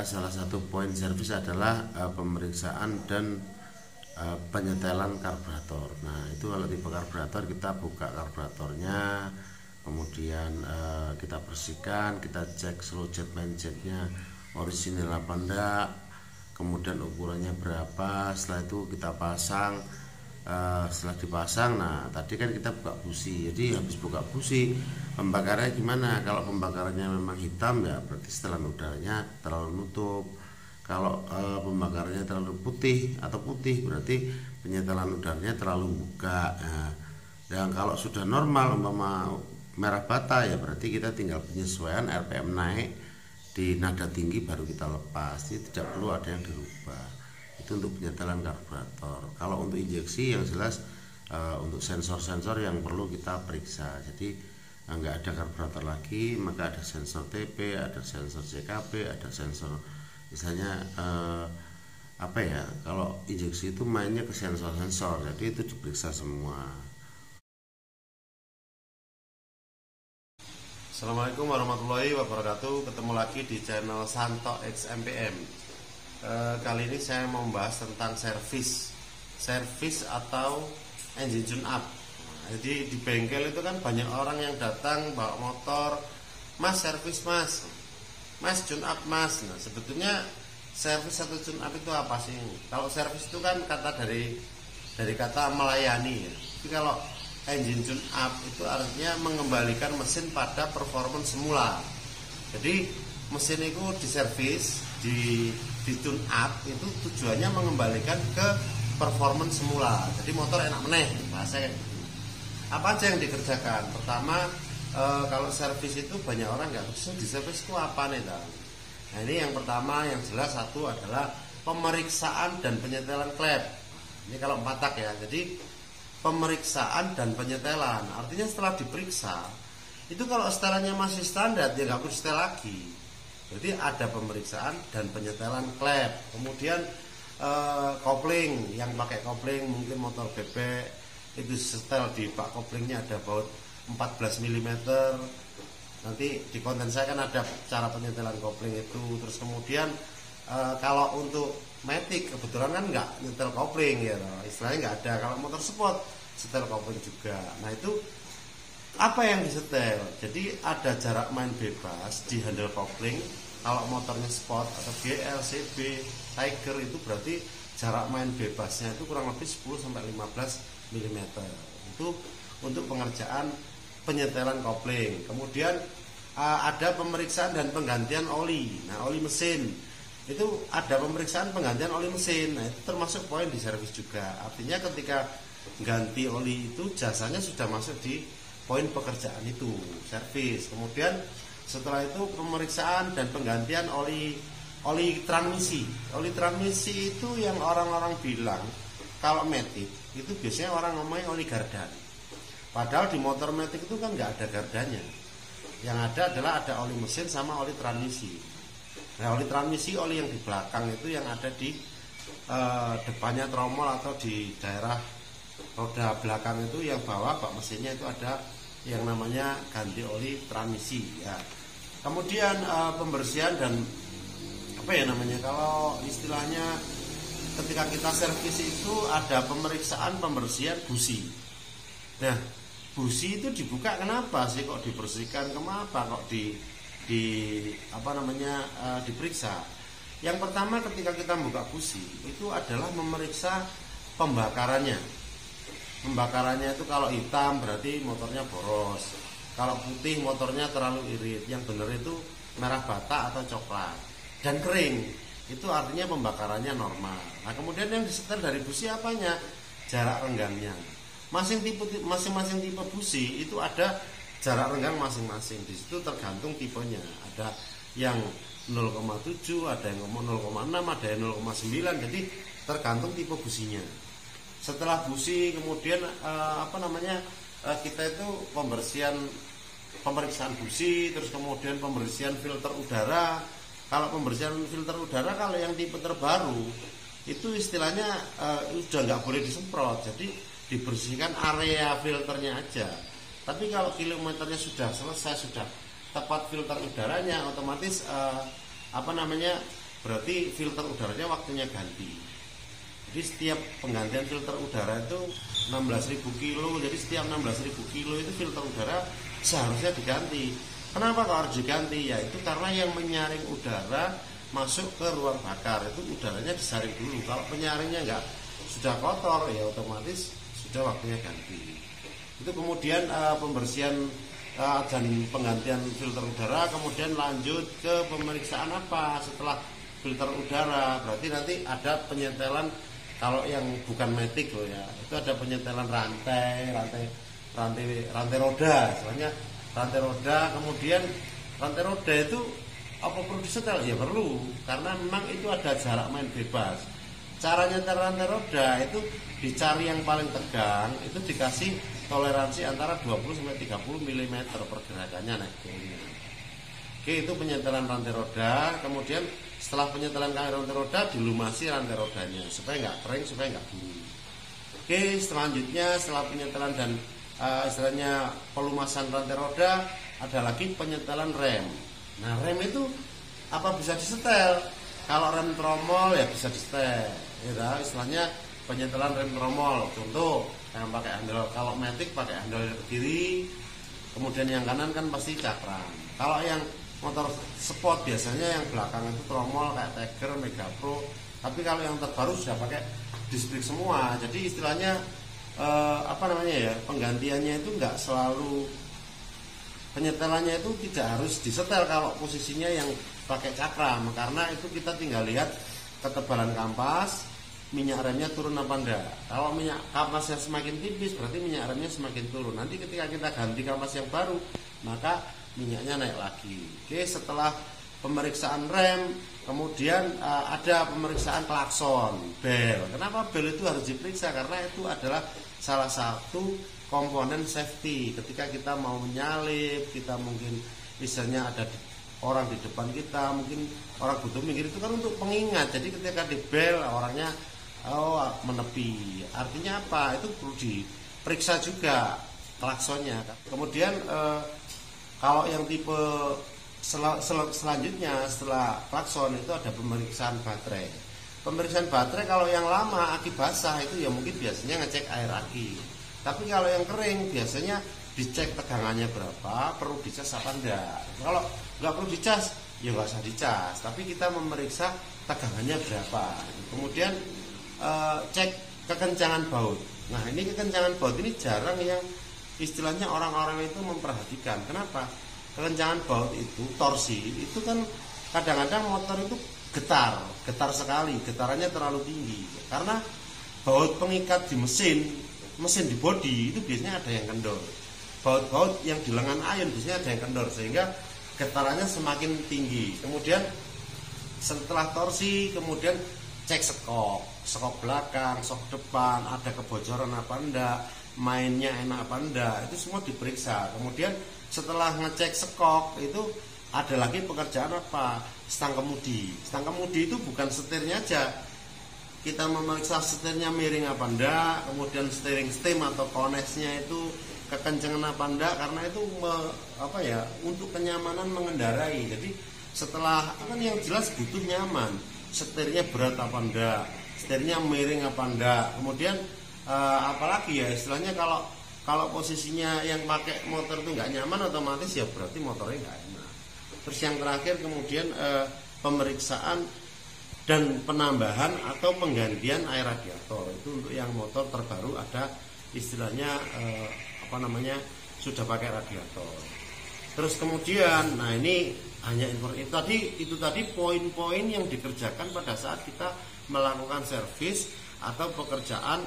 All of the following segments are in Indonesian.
Salah satu poin servis adalah pemeriksaan dan penyetelan karburator. Nah, itu kalau tipe karburator kita buka karburatornya, kemudian kita bersihkan, kita cek slow jet main jetnya orisinil apa enggak, kemudian ukurannya berapa. Setelah itu kita pasang. Setelah dipasang, nah tadi kan kita buka busi, jadi habis buka busi pembakarannya gimana? Kalau pembakarannya memang hitam ya berarti setelan udaranya terlalu nutup. Kalau pembakarannya terlalu putih atau putih berarti penyetelan udaranya terlalu buka. Nah, dan kalau sudah normal umpama merah bata ya berarti kita tinggal penyesuaian RPM naik di nada tinggi baru kita lepas. Jadi tidak perlu ada yang dirubah. Itu untuk penyetelan karburator. Kalau untuk injeksi yang jelas untuk sensor-sensor yang perlu kita periksa. Jadi nggak ada karburator lagi, maka ada sensor TP, ada sensor CKP, ada sensor misalnya apa ya, kalau injeksi itu mainnya ke sensor-sensor, jadi itu diperiksa semua. Assalamualaikum warahmatullahi wabarakatuh. Ketemu lagi di channel Santo XMPM. Kali ini saya mau membahas tentang servis atau engine tune up. Jadi di bengkel itu kan banyak orang yang datang bawa motor, mas servis mas tune up mas. Nah, sebetulnya servis atau tune up itu apa sih? Kalau servis itu kan kata dari kata melayani ya. Tapi kalau engine tune up itu artinya mengembalikan mesin pada performance semula. Jadi mesin itu diservis, di tune up itu tujuannya mengembalikan ke performance semula. Jadi motor enak meneh bahasa kayak gitu. Apa aja yang dikerjakan? Pertama, kalau servis itu banyak orang nggak bisa di servis itu apa nih Bang? Nah, ini yang pertama yang jelas satu adalah pemeriksaan dan penyetelan klep. Ini kalau 4 tak ya. Jadi pemeriksaan dan penyetelan artinya setelah diperiksa itu kalau setelannya masih standar dia nggak perlu setel lagi. Jadi ada pemeriksaan dan penyetelan klep. Kemudian kopling, yang pakai kopling mungkin motor bebek itu setel di bak koplingnya ada baut 14 mm. Nanti di konten saya kan ada cara penyetelan kopling itu. Terus kemudian kalau untuk matic kebetulan kan nggak nyetel kopling ya, istilahnya nggak ada. Kalau motor sport setel kopling juga. Nah itu apa yang disetel? Jadi ada jarak main bebas di handle kopling. Kalau motornya sport atau GL, CB, Tiger itu berarti jarak main bebasnya itu kurang lebih 10-15 mm. Itu untuk pengerjaan penyetelan kopling. Kemudian ada pemeriksaan dan penggantian oli. Nah, oli mesin itu ada pemeriksaan penggantian oli mesin. Nah, itu termasuk poin di servis juga. Artinya ketika ganti oli itu jasanya sudah masuk di poin pekerjaan itu, servis. Kemudian setelah itu pemeriksaan dan penggantian oli transmisi. Oli transmisi itu yang orang-orang bilang kalau matic itu biasanya orang ngomongin oli gardan. Padahal di motor matic itu kan nggak ada gardanya. Yang ada adalah ada oli mesin sama oli transmisi. Nah, oli transmisi oli yang di belakang itu yang ada di depannya tromol atau di daerah roda belakang itu, yang bawah bak mesinnya itu ada yang namanya ganti oli transmisi ya. Kemudian pembersihan dan apa ya namanya, kalau istilahnya ketika kita servis itu ada pemeriksaan pembersihan busi. Nah, busi itu dibuka kenapa sih kok dibersihkan, kenapa kok diperiksa? Yang pertama ketika kita buka busi itu adalah memeriksa pembakarannya. Pembakarannya itu kalau hitam berarti motornya boros. Kalau putih motornya terlalu irit. Yang benar itu merah bata atau coklat dan kering. Itu artinya pembakarannya normal. Nah, kemudian yang disetel dari busi apanya? Jarak renggangnya. Masing-masing tipe busi itu ada jarak renggang masing-masing. Di situ tergantung tipenya. Ada yang 0,7, ada yang 0,6, ada yang 0,9. Jadi tergantung tipe businya. Setelah busi kemudian kita itu pemeriksaan busi, terus kemudian pembersihan filter udara. Kalau pembersihan filter udara kalau yang tipe terbaru itu istilahnya sudah nggak boleh disemprot, jadi dibersihkan area filternya aja. Tapi kalau kilometernya sudah selesai, sudah tepat filter udaranya, otomatis berarti filter udaranya waktunya ganti. Jadi setiap penggantian filter udara itu 16.000 kilo, jadi setiap 16.000 kilo itu filter udara seharusnya diganti. Kenapa kok harus diganti? Ya itu karena yang menyaring udara masuk ke ruang bakar itu udaranya disaring dulu. Kalau penyaringnya enggak sudah kotor ya otomatis sudah waktunya ganti. Itu kemudian pembersihan dan penggantian filter udara, kemudian lanjut ke pemeriksaan apa setelah filter udara. Berarti nanti ada penyetelan, kalau yang bukan matic loh ya, itu ada penyetelan rantai roda, soalnya rantai roda. Kemudian rantai roda itu apa perlu disetel? Ya perlu, karena memang itu ada jarak main bebas. Cara nyetel rantai roda itu dicari yang paling tegang, itu dikasih toleransi antara 20-30 mm pergerakannya naik turunnya. Oke, itu penyetelan rantai roda. Kemudian setelah penyetelan rantai roda, dilumasi rantai rodanya supaya nggak kering, supaya nggak buru. Oke, selanjutnya setelah penyetelan dan istilahnya pelumasan rantai roda, ada lagi penyetelan rem. Nah, rem itu apa bisa disetel? Kalau rem tromol ya bisa disetel. Ya, istilahnya penyetelan rem tromol. Contoh yang pakai handle, kalau matic pakai handle ke kiri, kemudian yang kanan kan pasti cakram. Kalau yang motor sport biasanya yang belakang itu tromol kayak Tiger, Mega Pro. Tapi kalau yang terbaru sudah pakai disc brake semua. Jadi istilahnya penggantiannya itu enggak selalu, penyetelannya itu tidak harus disetel kalau posisinya yang pakai cakram, karena itu kita tinggal lihat ketebalan kampas, minyak remnya turun apa enggak. Kalau minyak kampasnya semakin tipis berarti minyak remnya semakin turun. Nanti ketika kita ganti kampas yang baru, maka minyaknya naik lagi. Oke, setelah pemeriksaan rem, kemudian ada pemeriksaan klakson, bel. Kenapa bel itu harus diperiksa? Karena itu adalah salah satu komponen safety. Ketika kita mau menyalip, kita mungkin misalnya ada orang di depan kita, mungkin orang butuh minggir, itu kan untuk pengingat. Jadi ketika di bel orangnya menepi. Artinya apa? Itu perlu diperiksa juga klaksonnya. Kemudian kalau yang tipe selanjutnya setelah klakson itu ada pemeriksaan baterai. Pemeriksaan baterai kalau yang lama aki basah itu ya mungkin biasanya ngecek air aki. Tapi kalau yang kering biasanya dicek tegangannya berapa, perlu dicas apa enggak. Kalau nggak perlu dicas ya nggak usah dicas, tapi kita memeriksa tegangannya berapa. Kemudian cek kekencangan baut. Nah, ini kekencangan baut ini jarang yang istilahnya orang-orang itu memperhatikan. Kenapa? Kekencangan baut itu, torsi itu kan kadang-kadang motor itu getar sekali, getarannya terlalu tinggi. Karena baut pengikat di mesin di bodi itu biasanya ada yang kendor. Baut-baut yang di lengan ayun biasanya ada yang kendor, sehingga getarannya semakin tinggi. Kemudian setelah torsi, kemudian cek sekok belakang, sok depan, ada kebocoran apa enggak, mainnya enak apa enggak, itu semua diperiksa. Kemudian setelah ngecek sekok itu ada lagi pekerjaan apa? Stang kemudi. Stang kemudi itu bukan setirnya aja, kita memeriksa setirnya miring apa enggak, kemudian steering stem atau koneksnya itu kekencengan apa enggak, karena itu untuk kenyamanan mengendarai. Jadi setelah kan yang jelas butuh nyaman, setirnya berat apa enggak, setirnya miring apa enggak, kemudian apalagi ya istilahnya kalau posisinya yang pakai motor itu nggak nyaman, otomatis ya berarti motornya nggak enak. Terus yang terakhir kemudian pemeriksaan dan penambahan atau penggantian air radiator. Itu untuk yang motor terbaru ada istilahnya sudah pakai radiator. Terus kemudian, nah ini hanya itu tadi poin-poin yang dikerjakan pada saat kita melakukan servis atau pekerjaan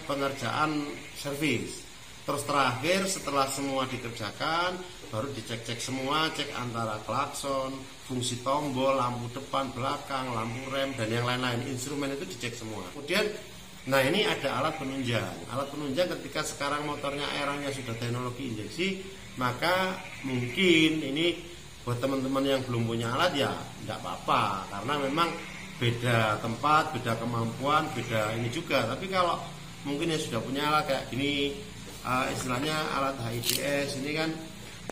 pengerjaan servis. Terus terakhir setelah semua dikerjakan baru dicek-cek semua, cek antara klakson, fungsi tombol, lampu depan, belakang, lampu rem dan yang lain-lain, instrumen itu dicek semua. Kemudian nah ini ada alat penunjang. Alat penunjang ketika sekarang motornya eranya sudah teknologi injeksi, maka mungkin ini buat teman-teman yang belum punya alat ya enggak apa-apa, karena memang beda tempat, beda kemampuan, beda ini juga. Tapi kalau mungkin yang sudah punya alat kayak gini, istilahnya alat HIDS ini kan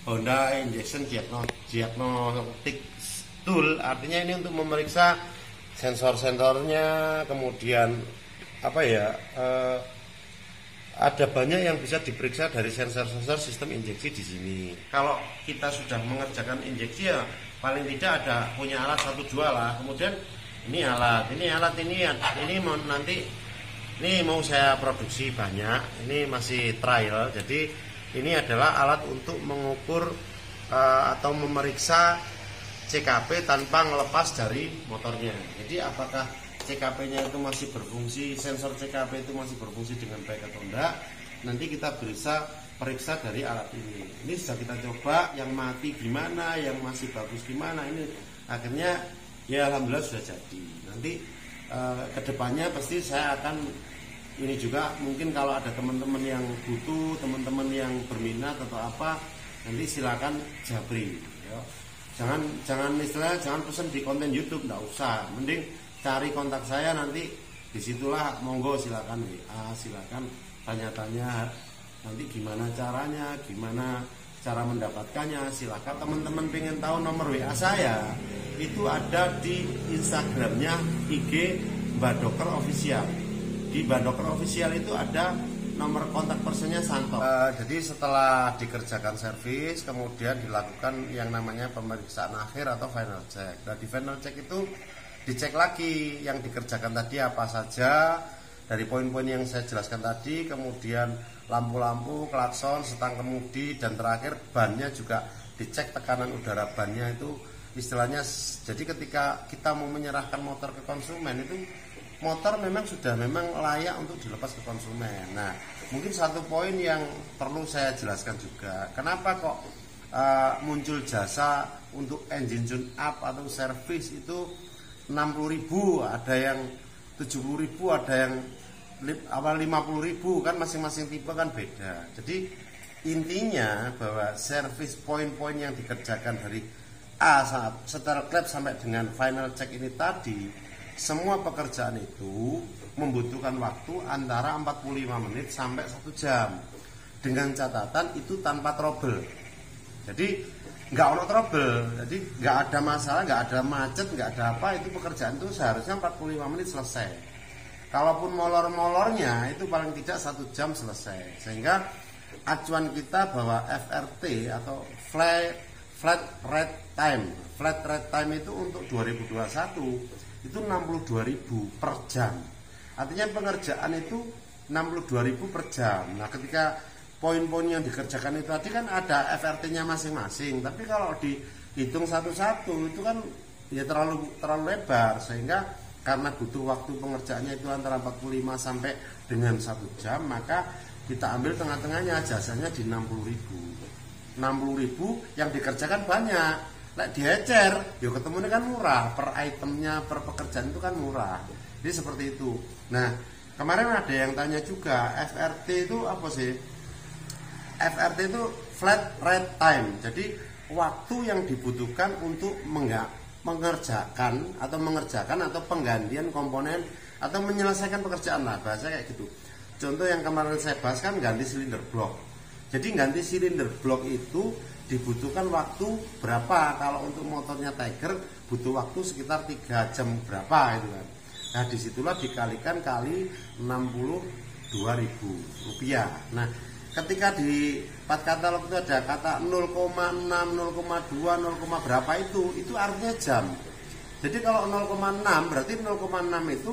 Honda Injection Diagnostic tool, artinya ini untuk memeriksa sensor-sensornya, kemudian ada banyak yang bisa diperiksa dari sensor-sensor sistem injeksi di sini. Kalau kita sudah mengerjakan injeksi ya paling tidak ada punya alat 1-2 lah. Kemudian ini alat ini mau nanti ini mau saya produksi banyak. Ini masih trial. Jadi ini adalah alat untuk mengukur atau memeriksa CKP tanpa melepas dari motornya. Jadi apakah CKP-nya itu masih berfungsi, sensor CKP itu masih berfungsi dengan baik atau enggak, nanti kita bisa periksa dari alat ini. Ini sudah kita coba, yang mati gimana, yang masih bagus gimana, ini akhirnya ya alhamdulillah sudah jadi. Nanti kedepannya pasti saya akan ini juga, mungkin kalau ada teman-teman yang butuh, teman-teman yang berminat atau apa, nanti silakan japri. Ya. Jangan istilahnya jangan pesen di konten YouTube, nggak usah, mending cari kontak saya, nanti disitulah monggo silakan WA, silakan tanya-tanya nanti gimana caranya, gimana cara mendapatkannya. Silakan teman-teman pengen tahu nomor WA saya, itu ada di Instagramnya IG Mbak Dokter Official. Di Mbak Dokter Official itu ada nomor kontak personnya Santo. Jadi setelah dikerjakan servis, kemudian dilakukan yang namanya pemeriksaan akhir atau final check. Nah, di final check itu dicek lagi yang dikerjakan tadi apa saja dari poin-poin yang saya jelaskan tadi, kemudian lampu-lampu, klakson, setang kemudi, dan terakhir bannya juga dicek tekanan udara bannya itu istilahnya. Jadi ketika kita mau menyerahkan motor ke konsumen itu motor memang sudah layak untuk dilepas ke konsumen. Nah, mungkin satu poin yang perlu saya jelaskan juga, kenapa kok muncul jasa untuk engine tune up atau service itu 60.000, ada yang 70.000, ada yang 50.000, kan masing-masing tipe kan beda. Jadi intinya bahwa service poin-poin yang dikerjakan dari A setelah klep sampai dengan final check ini tadi, semua pekerjaan itu membutuhkan waktu antara 45 menit sampai 1 jam, dengan catatan itu tanpa trouble. Jadi nggak ono trouble, jadi nggak ada masalah, nggak ada macet, nggak ada apa, itu pekerjaan itu seharusnya 45 menit selesai. Kalaupun molor-molornya itu paling tidak 1 jam selesai. Sehingga acuan kita bahwa FRT atau flat rate time itu untuk 2021 itu 62.000 per jam. Artinya pengerjaan itu 62.000 per jam. Nah, ketika poin-poin yang dikerjakan itu tadi kan ada FRT-nya masing-masing, tapi kalau dihitung satu-satu itu kan ya terlalu lebar, sehingga karena butuh waktu pengerjaannya itu antara 45 sampai dengan 1 jam, maka kita ambil tengah-tengahnya, jasanya di 60.000 yang dikerjakan banyak. Lek diecer, ya ketemunya kan murah, per itemnya, per pekerjaan itu kan murah. Jadi seperti itu. Nah, kemarin ada yang tanya juga, FRT itu apa sih? FRT itu flat rate time. Jadi waktu yang dibutuhkan untuk mengerjakan atau penggantian komponen atau menyelesaikan pekerjaan lah, bahasa kayak gitu. Contoh yang kemarin saya bahas kan ganti silinder blok. Jadi ganti silinder blok itu dibutuhkan waktu berapa? Kalau untuk motornya Tiger butuh waktu sekitar 3 jam berapa itu kan. Nah, disitulah dikalikan kali 62.000 rupiah. Nah, ketika di part katalog itu ada kata 0,6, 0,2, 0, berapa itu artinya jam. Jadi kalau 0,6 berarti 0,6 itu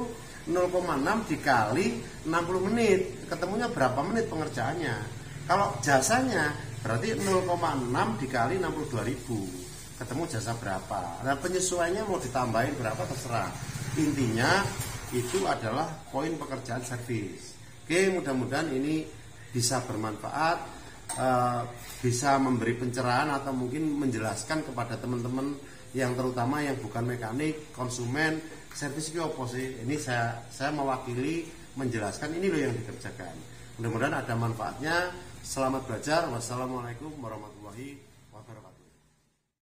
0,6 dikali 60 menit. Ketemunya berapa menit pengerjaannya. Kalau jasanya berarti 0,6 dikali 62.000. Ketemu jasa berapa. Nah, penyesuaiannya mau ditambahin berapa terserah. Intinya itu adalah poin pekerjaan servis. Oke, mudah-mudahan ini bisa bermanfaat, bisa memberi pencerahan atau mungkin menjelaskan kepada teman-teman yang terutama yang bukan mekanik, konsumen, servis itu apa sih? Ini saya mewakili menjelaskan ini loh yang dikerjakan. Mudah-mudahan ada manfaatnya. Selamat belajar. Wassalamualaikum warahmatullahi wabarakatuh.